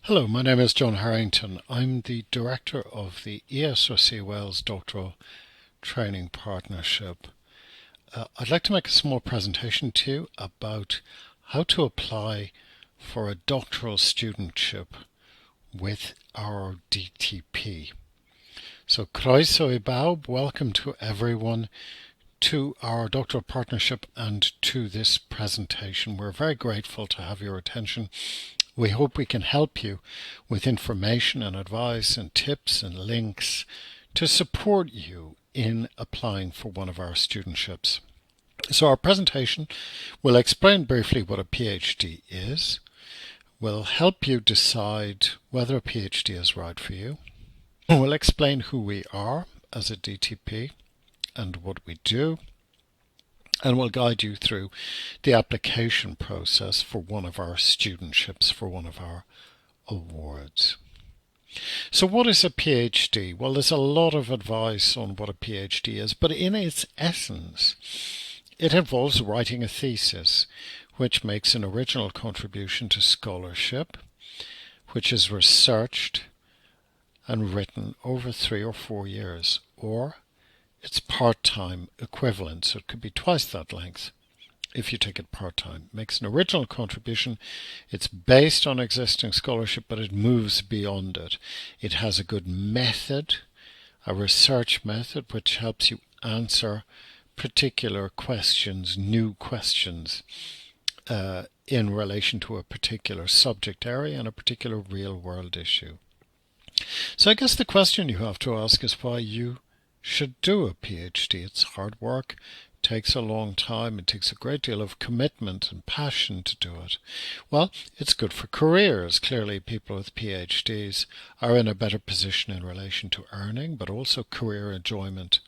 Hello, my name is John Harrington. I'm the Director of the ESRC Wales Doctoral Training Partnership. I'd like to make a small presentation to you about how to apply for a doctoral studentship with our DTP. So, croeso e bawb, welcome to everyone to our doctoral partnership and to this presentation. We're very grateful to have your attention. We hope we can help you with information and advice and tips and links to support you in applying for one of our studentships. So our presentation will explain briefly what a PhD is, will help you decide whether a PhD is right for you. We'll explain who we are as a DTP and what we do, and we'll guide you through the application process for one of our studentships, for one of our awards. So what is a PhD? Well, there's a lot of advice on what a PhD is, but in its essence, it involves writing a thesis, which makes an original contribution to scholarship, which is researched and written over 3 or 4 years, or it's part-time equivalent, so it could be twice that length if you take it part-time. Makes an original contribution. It's based on existing scholarship, but it moves beyond it. It has a good method, a research method, which helps you answer particular questions, new questions, in relation to a particular subject area and a particular real-world issue. So I guess the question you have to ask is why you should do a PhD. It's hard work, takes a long time, it takes a great deal of commitment and passion to do it. Well, it's good for careers. Clearly people with PhDs are in a better position in relation to earning, but also career enjoyment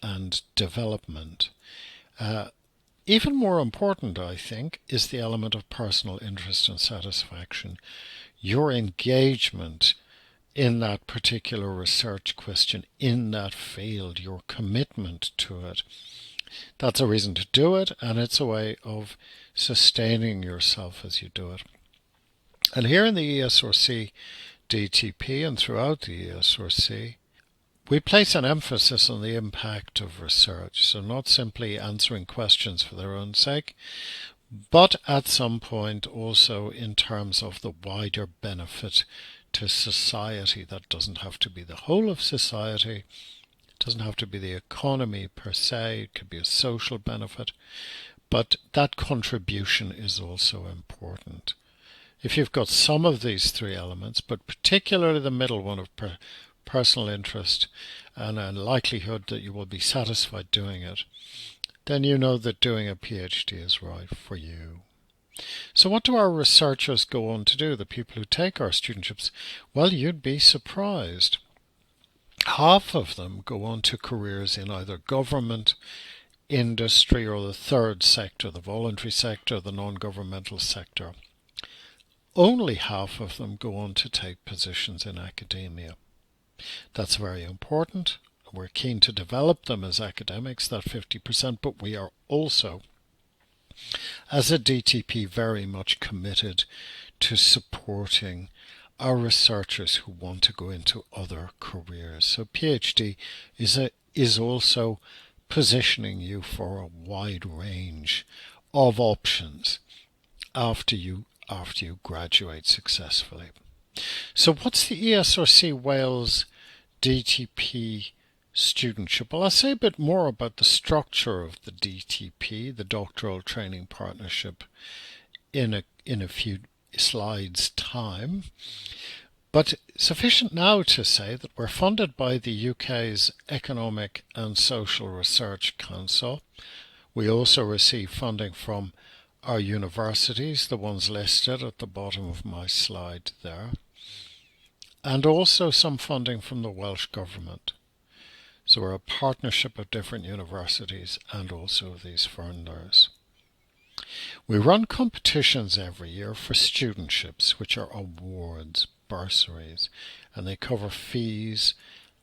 and development. Even more important, I think, is the element of personal interest and satisfaction. Your engagement in that particular research question, in that field, your commitment to it. That's a reason to do it, and it's a way of sustaining yourself as you do it. And here in the ESRC DTP and throughout the ESRC, we place an emphasis on the impact of research, so not simply answering questions for their own sake, but at some point also in terms of the wider benefit to society. That doesn't have to be the whole of society. It doesn't have to be the economy per se. It could be a social benefit. But that contribution is also important. If you've got some of these 3 elements, but particularly the middle one of personal interest and a likelihood that you will be satisfied doing it, then you know that doing a PhD is right for you. So what do our researchers go on to do, the people who take our studentships? Well, you'd be surprised. Half of them go on to careers in either government, industry, or the third sector, the voluntary sector, the non-governmental sector. Only half of them go on to take positions in academia. That's very important. We're keen to develop them as academics, that 50%, but we are also, as a DTP, very much committed to supporting our researchers who want to go into other careers. So PhD is also positioning you for a wide range of options after you graduate successfully. So what's the ESRC Wales DTP studentship? Well, I'll say a bit more about the structure of the DTP, the Doctoral Training Partnership, in a few slides' time. But sufficient now to say that we're funded by the UK's Economic and Social Research Council. We also receive funding from our universities, the ones listed at the bottom of my slide there, and also some funding from the Welsh Government. So we're a partnership of different universities and also these funders. We run competitions every year for studentships, which are awards, bursaries, and they cover fees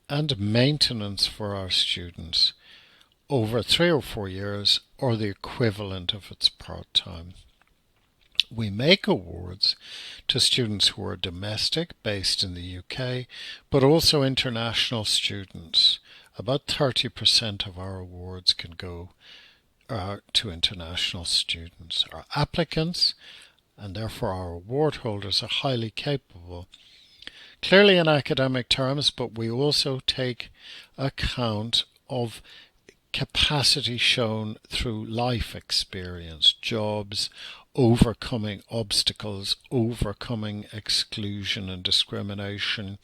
and maintenance for our students over 3 or 4 years, or the equivalent if it's part-time. we make awards to students who are domestic, based in the UK, but also international students. About 30% of our awards can go to international students. Our applicants, and therefore our award holders, are highly capable. Clearly in academic terms, but we also take account of capacity shown through life experience, jobs, overcoming obstacles, overcoming exclusion and discrimination,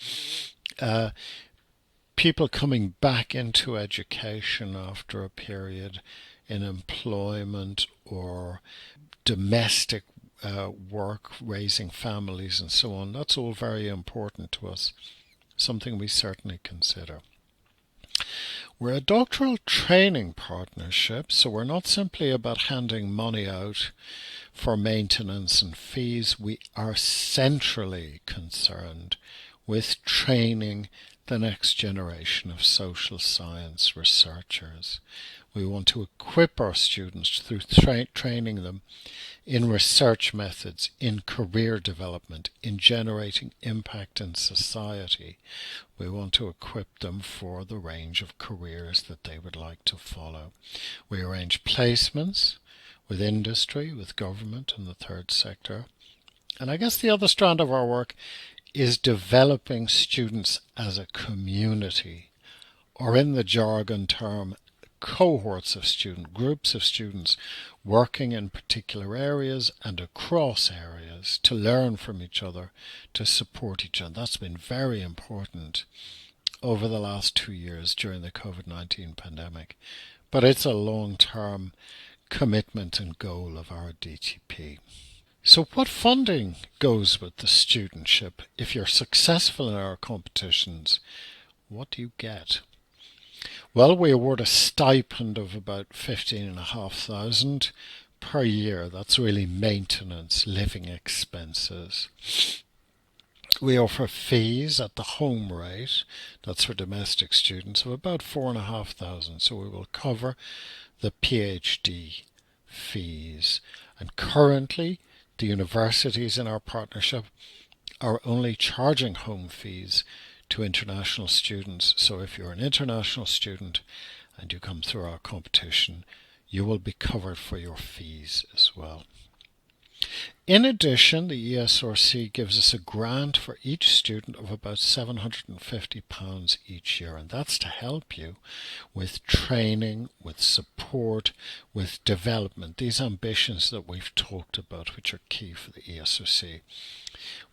people coming back into education after a period in employment or domestic work, raising families and so on. That's all very important to us, something we certainly consider. We're a doctoral training partnership, so we're not simply about handing money out for maintenance and fees. We are centrally concerned with training the next generation of social science researchers. We want to equip our students through training them in research methods, in career development, in generating impact in society. We want to equip them for the range of careers that they would like to follow. We arrange placements with industry, with government and the third sector. And I guess the other strand of our work is developing students as a community, or in the jargon term, cohorts of students, groups of students working in particular areas and across areas to learn from each other, to support each other. That's been very important over the last 2 years during the COVID-19 pandemic. But it's a long-term commitment and goal of our DTP. So what funding goes with the studentship? If you're successful in our competitions, what do you get? Well, we award a stipend of about $15,500 per year. That's really maintenance, living expenses. We offer fees at the home rate, that's for domestic students, of about $4,500. So we will cover the PhD fees. And currently, the universities in our partnership are only charging home fees to international students. So if you're an international student and you come through our competition, you will be covered for your fees as well. In addition, the ESRC gives us a grant for each student of about £750 each year, and that's to help you with training, with support, with development, these ambitions that we've talked about, which are key for the ESRC.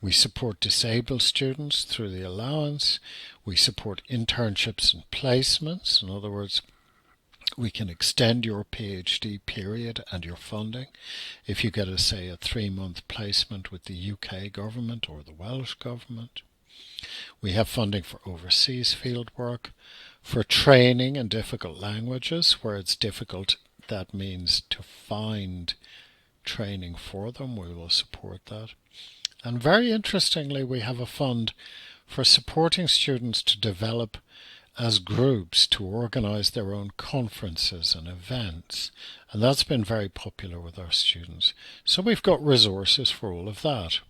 We support disabled students through the allowance. We support internships and placements. In other words, we can extend your PhD period and your funding if you get, a 3-month placement with the UK government or the Welsh government. We have funding for overseas fieldwork, for training in difficult languages. Where it's difficult, that means to find training for them. We will support that. And very interestingly, we have a fund for supporting students to develop as groups, to organise their own conferences and events. And that's been very popular with our students. So we've got resources for all of that.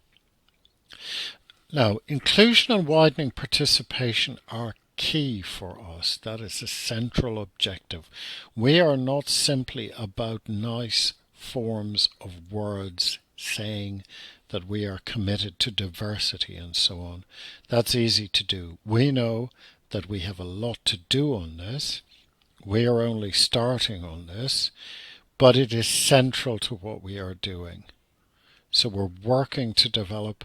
Now, inclusion and widening participation are key for us. That is a central objective. We are not simply about nice forms of words saying that we are committed to diversity and so on. That's easy to do. We know that we have a lot to do on this. We are only starting on this, but it is central to what we are doing. So we're working to develop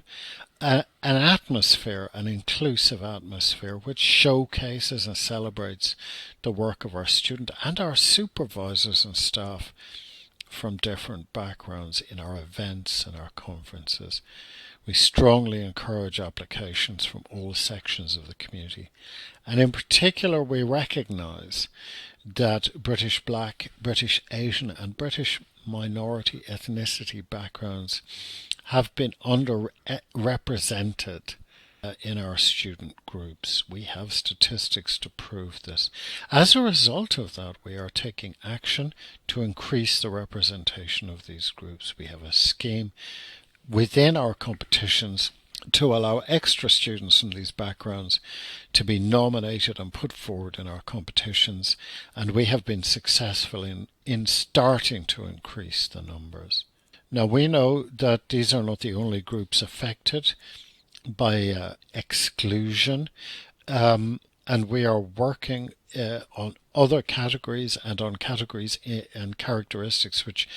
an atmosphere, an inclusive atmosphere, which showcases and celebrates the work of our students and our supervisors and staff from different backgrounds in our events and our conferences. We strongly encourage applications from all sections of the community. And in particular, we recognise that British Black, British Asian and British minority ethnicity backgrounds have been underrepresented in our student groups. We have statistics to prove this. As a result of that, we are taking action to increase the representation of these groups. We have a scheme within our competitions to allow extra students from these backgrounds to be nominated and put forward in our competitions, and we have been successful in starting to increase the numbers. Now, we know that these are not the only groups affected by exclusion, and we are working on other categories and on categories and characteristics which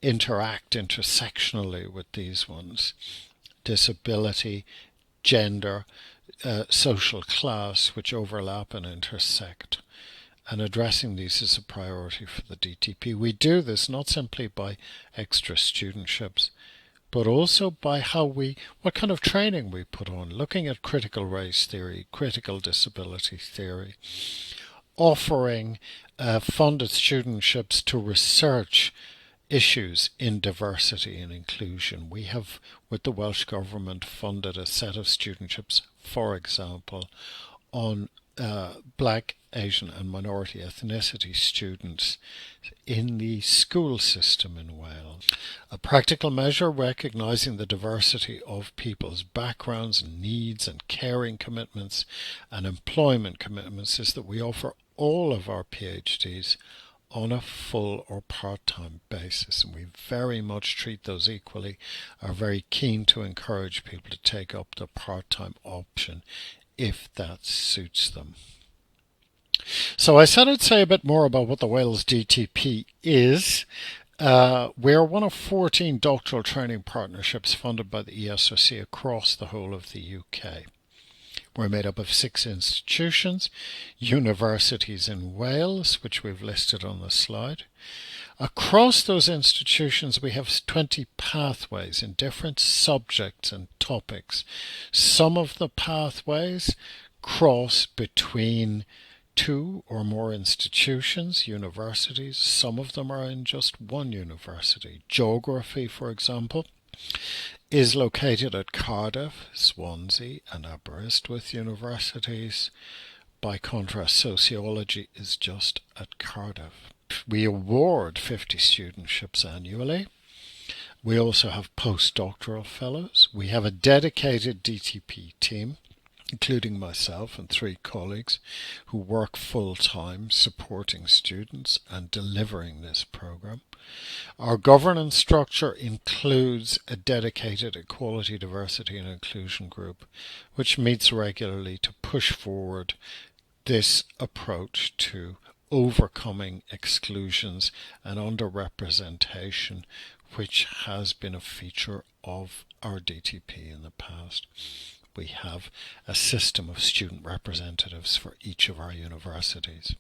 interact intersectionally with these ones: disability, gender, social class, which overlap and intersect. And addressing these is a priority for the DTP. We do this not simply by extra studentships, but also by what kind of training we put on, looking at critical race theory, critical disability theory, offering funded studentships to research issues in diversity and inclusion. We have, with the Welsh Government, funded a set of studentships, for example, on Black, Asian and minority ethnicity students in the school system in Wales. A practical measure recognising the diversity of people's backgrounds, needs and caring commitments and employment commitments is that we offer all of our PhDs on a full or part-time basis, and we very much treat those equally, are very keen to encourage people to take up the part-time option if that suits them. So I said I'd say a bit more about what the Wales DTP is. We're one of 14 doctoral training partnerships funded by the ESRC across the whole of the UK. We're made up of 6 institutions, universities in Wales, which we've listed on the slide. Across those institutions, we have 20 pathways in different subjects and topics. Some of the pathways cross between 2 or more institutions, universities. Some of them are in just one university. Geography, for example, is located at Cardiff, Swansea and Aberystwyth universities. By contrast, sociology is just at Cardiff. We award 50 studentships annually. We also have postdoctoral fellows. We have a dedicated DTP team, including myself and 3 colleagues who work full-time supporting students and delivering this program. Our governance structure includes a dedicated equality, diversity and inclusion group, which meets regularly to push forward this approach to overcoming exclusions and underrepresentation, which has been a feature of our DTP in the past. We have a system of student representatives for each of our universities.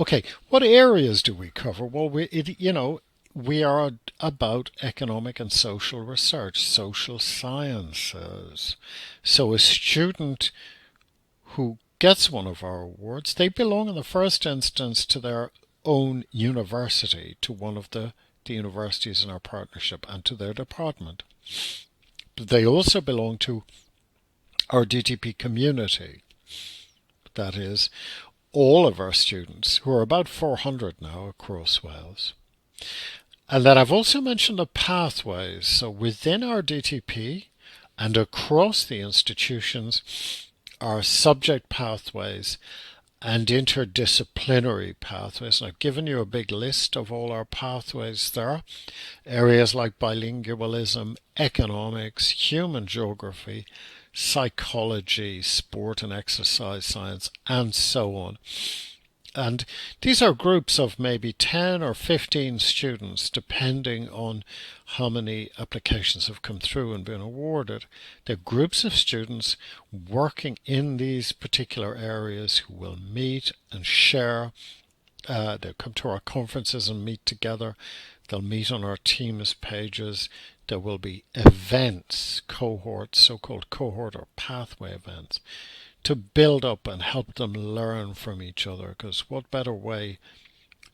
Okay, what areas do we cover? Well, we are about economic and social research, social sciences. So a student who gets one of our awards, they belong in the first instance to their own university, to one of the universities in our partnership and to their department. But they also belong to our DTP community. That is, all of our students, who are about 400 now across Wales. And then I've also mentioned the pathways. So within our DTP and across the institutions are subject pathways and interdisciplinary pathways. And I've given you a big list of all our pathways there. Areas like bilingualism, economics, human geography, psychology, sport and exercise science, and so on. And these are groups of maybe 10 or 15 students, depending on how many applications have come through and been awarded. They're groups of students working in these particular areas who will meet and share. They'll come to our conferences and meet together. They'll meet on our Teams pages. There will be events, cohorts, so-called cohort or pathway events, to build up and help them learn from each other. Because what better way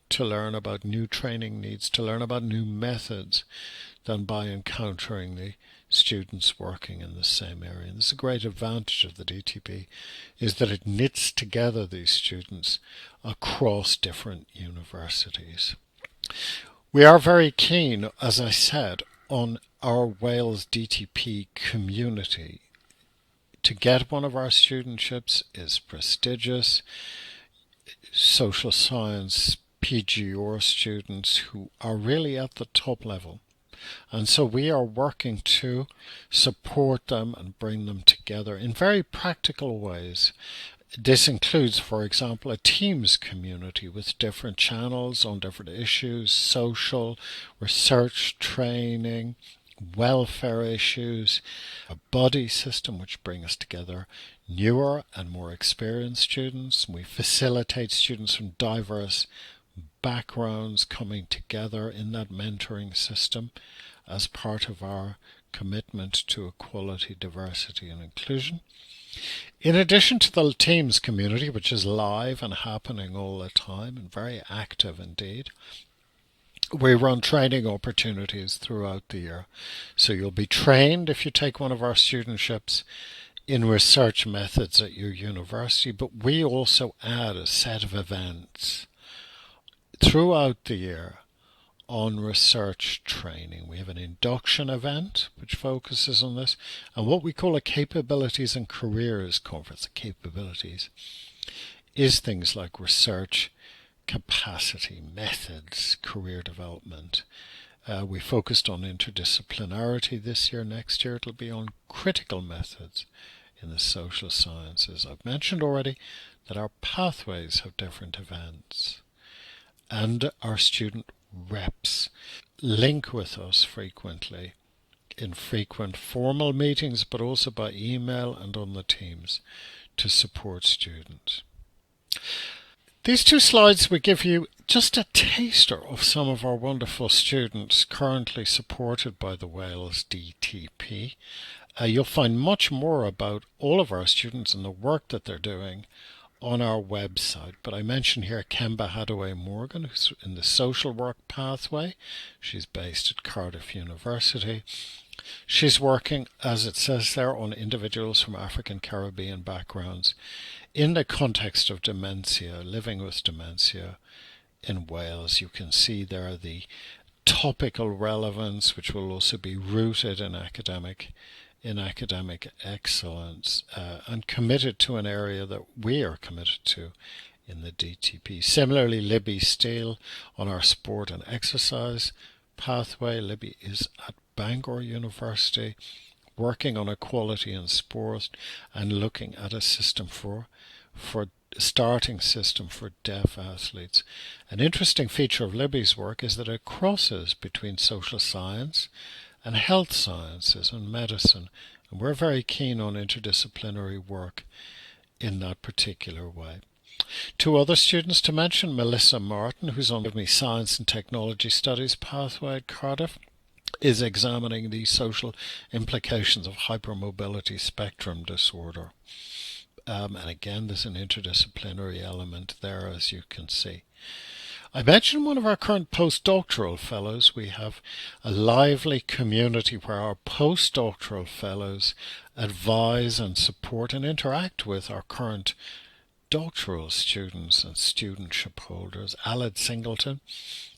to learn about new training needs, to learn about new methods, than by encountering students working in the same area. And this is a great advantage of the DTP, is that it knits together these students across different universities. We are very keen, as I said, on our Wales DTP community. To get one of our studentships is prestigious. Social science PGR students who are really at the top level. And so we are working to support them and bring them together in very practical ways. This includes, for example, a Teams community with different channels on different issues, social, research, training, welfare issues, a buddy system which brings together newer and more experienced students. We facilitate students from diverse backgrounds coming together in that mentoring system as part of our commitment to equality, diversity and inclusion. In addition to the Teams community, which is live and happening all the time and very active indeed, we run training opportunities throughout the year. So you'll be trained if you take one of our studentships in research methods at your university, but we also add a set of events throughout the year on research training. We have an induction event which focuses on this, and what we call a capabilities and careers conference. The capabilities is things like research capacity, methods, career development. We focused on interdisciplinarity this year. Next year it'll be on critical methods in the social sciences. I've mentioned already that our pathways have different events, and our student reps link with us frequently in frequent formal meetings, but also by email and on the Teams to support students. These two slides will give you just a taster of some of our wonderful students currently supported by the Wales DTP. You'll find much more about all of our students and the work that they're doing on our website. But I mention here Kemba Hadaway-Morgan, who's in the social work pathway. She's based at Cardiff University. She's working, as it says there, on individuals from African Caribbean backgrounds in the context of dementia, living with dementia in Wales. You can see there the topical relevance, which will also be rooted in academic excellence, and committed to an area that we are committed to in the DTP. Similarly, Libby Steele on our sport and exercise pathway. Libby is at Bangor University working on equality in sport and looking at a system for starting system for deaf athletes. An interesting feature of Libby's work is that it crosses between social science and health sciences and medicine, and we're very keen on interdisciplinary work in that particular way. Two other students to mention: Melissa Martin, who's on the Science and Technology Studies pathway at Cardiff, is examining the social implications of hypermobility spectrum disorder. And again, there's an interdisciplinary element there, as you can see. I mentioned one of our current postdoctoral fellows. We have a lively community where our postdoctoral fellows advise and support and interact with our current doctoral students and studentship holders. Aled Singleton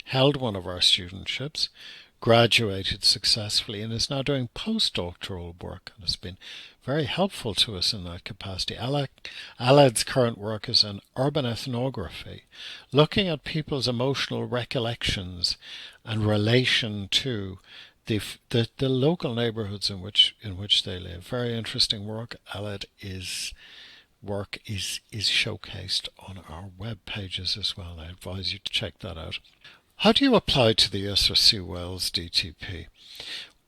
held one of our studentships, graduated successfully, and is now doing postdoctoral work and has been very helpful to us in that capacity. Aled's current work is in urban ethnography, looking at people's emotional recollections and relation to the local neighbourhoods in which they live. Very interesting work. Aled's work is showcased on our web pages as well. I advise you to check that out. How do you apply to the ESRC Wales DTP?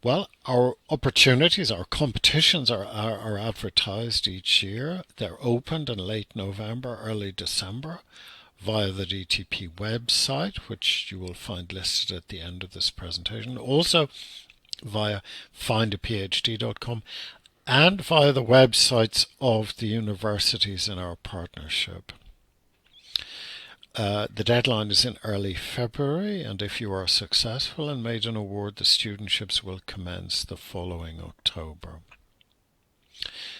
Well, our opportunities, our competitions are advertised each year. They're opened in late November, early December via the DTP website, which you will find listed at the end of this presentation. Also via findaphd.com and via the websites of the universities in our partnership. The deadline is in early February, and if you are successful and made an award, the studentships will commence the following October.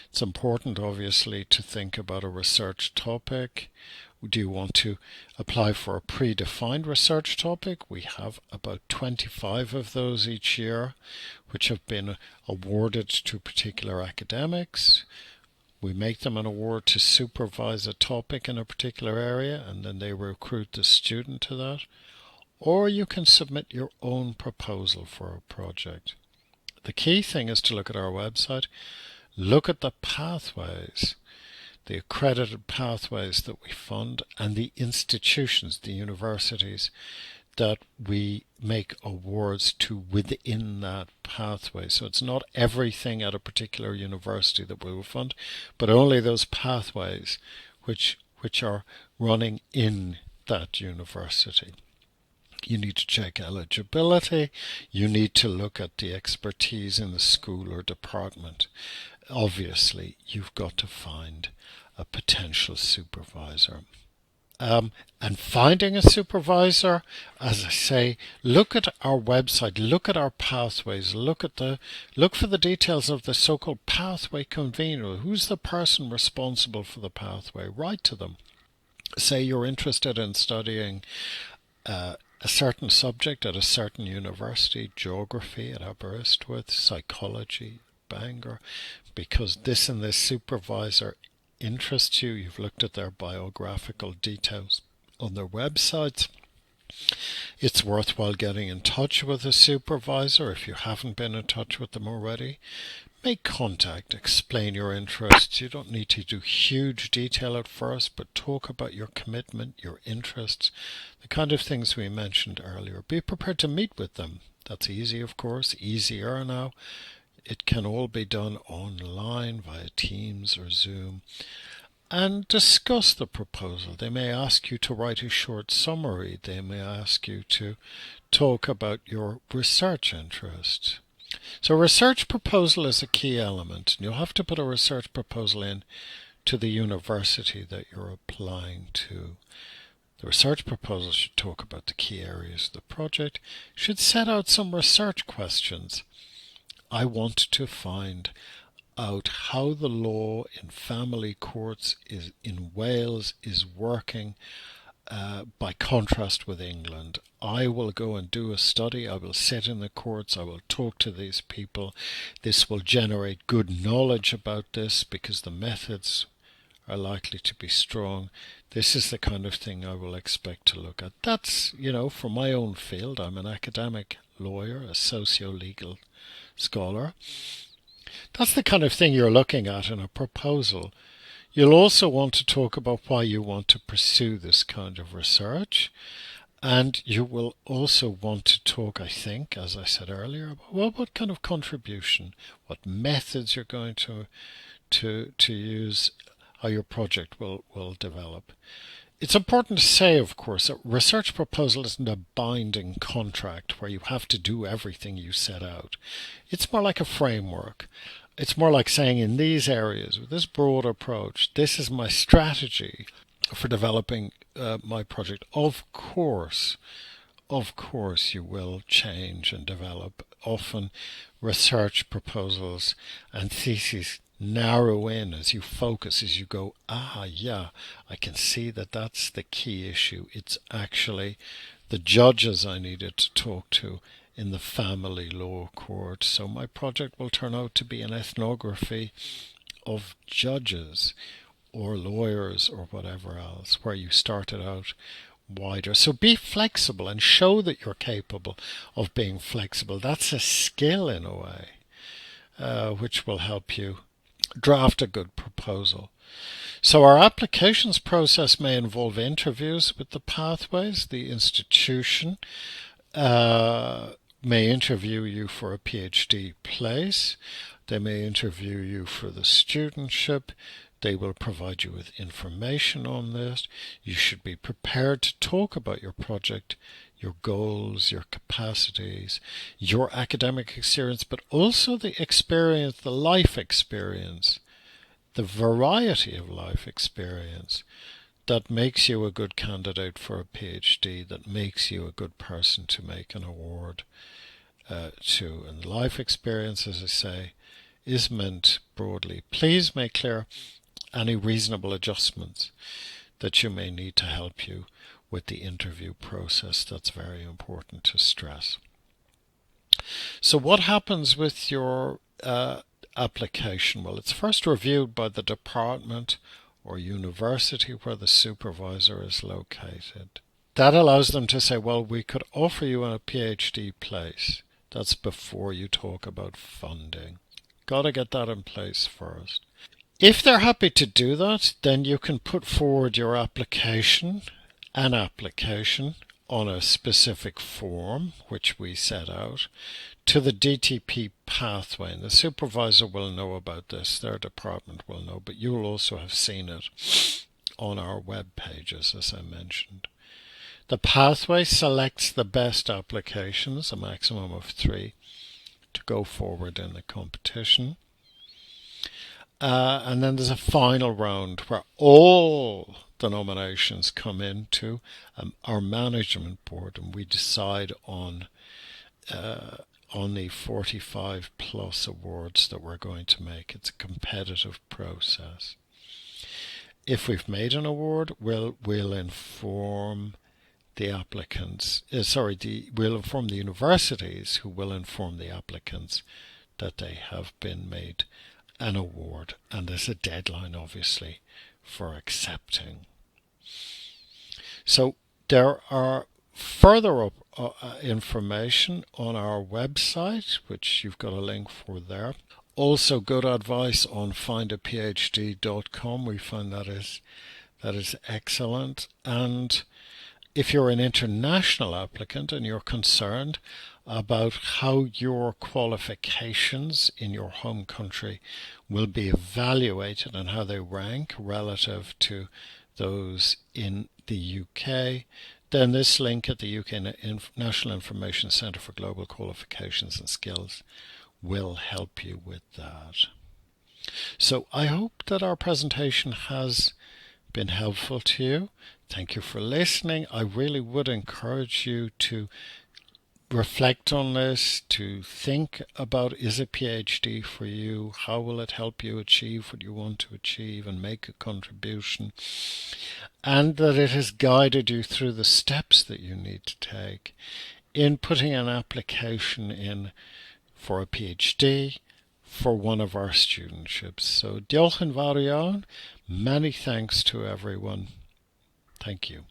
It's important, obviously, to think about a research topic. Do you want to apply for a predefined research topic? We have about 25 of those each year, which have been awarded to particular academics. We make them an award to supervise a topic in a particular area, and then they recruit the student to that. Or you can submit your own proposal for a project. The key thing is to look at our website, look at the pathways, the accredited pathways that we fund, and the institutions, the universities, that we make awards to within that pathway. So it's not everything at a particular university that we will fund, but only those pathways which are running in that university. You need to check eligibility. You need to look at the expertise in the school or department. Obviously, you've got to find a potential supervisor. And finding a supervisor, as I say, look at our website, look at our pathways, look for the details of the so-called pathway convener. Who's the person responsible for the pathway? Write to them. Say you're interested in studying a certain subject at a certain university, geography at Aberystwyth, psychology, Bangor, because this and this supervisor interests you. You've looked at their biographical details on their websites. It's worthwhile getting in touch with a supervisor if you haven't been in touch with them already. Make contact, explain your interests. You don't need to do huge detail at first, but talk about your commitment, your interests, the kind of things we mentioned earlier. Be prepared to meet with them. That's easy, of course, easier now. It can all be done online via Teams or Zoom. And discuss the proposal. They may ask you to write a short summary. They may ask you to talk about your research interests. So a research proposal is a key element. And you'll have to put a research proposal in to the university that you're applying to. The research proposal should talk about the key areas of the project, should set out some research questions. I want to find out how the law in family courts in Wales is working by contrast with England. I will go and do a study. I will sit in the courts. I will talk to these people. This will generate good knowledge about this because the methods are likely to be strong. This is the kind of thing I will expect to look at. That's, from my own field. I'm an academic lawyer, a socio-legal scholar. That's the kind of thing you're looking at in a proposal. You'll also want to talk about why you want to pursue this kind of research. And you will also want to talk, I think, as I said earlier, about what kind of contribution, what methods you're going to use, how your project will develop. It's important to say, of course, that research proposal isn't a binding contract where you have to do everything you set out. It's more like a framework. It's more like saying in these areas, with this broad approach, this is my strategy for developing my project. Of course, you will change and develop. Often research proposals and theses narrow in as you focus, as you go, I can see that's the key issue. It's actually the judges I needed to talk to in the family law court. So my project will turn out to be an ethnography of judges or lawyers or whatever else, where you started out wider. So be flexible and show that you're capable of being flexible. That's a skill in a way, which will help you draft a good proposal. So our applications process may involve interviews with the pathways. The institution may interview you for a PhD place. They may interview you for the studentship. They will provide you with information on this. You should be prepared to talk about your project, your goals, your capacities, your academic experience, but also the experience, the life experience, the variety of life experience that makes you a good candidate for a PhD, that makes you a good person to make an award to. And life experience, as I say, is meant broadly. Please make clear any reasonable adjustments that you may need to help you with the interview process. That's very important to stress. So what happens with your application? Well, it's first reviewed by the department or university where the supervisor is located. That allows them to say, well, we could offer you a PhD place. That's before you talk about funding. Got to get that in place first. If they're happy to do that, then you can put forward your application, an application on a specific form, which we set out, to the DTP pathway. And the supervisor will know about this, their department will know, but you'll also have seen it on our web pages, as I mentioned. The pathway selects the best applications, a maximum of 3, to go forward in the competition. And then there's a final round where all the nominations come into our management board, and we decide on the 45 plus awards that we're going to make. It's a competitive process. If we've made an award, we'll inform the applicants. We'll inform the universities, who will inform the applicants that they have been made an award, and there's a deadline obviously for accepting. So there are further information on our website, which you've got a link for there. Also good advice on findaphd.com. We find that is excellent. And if you're an international applicant and you're concerned about how your qualifications in your home country will be evaluated and how they rank relative to those in the UK, then this link at the UK National Information Centre for Global Qualifications and Skills will help you with that. So I hope that our presentation has been helpful to you. Thank you for listening. I really would encourage you to reflect on this, to think about, is a PhD for you? How will it help you achieve what you want to achieve and make a contribution? And that it has guided you through the steps that you need to take in putting an application in for a PhD for one of our studentships. So, diolch yn fawr iawn. Many thanks to everyone. Thank you.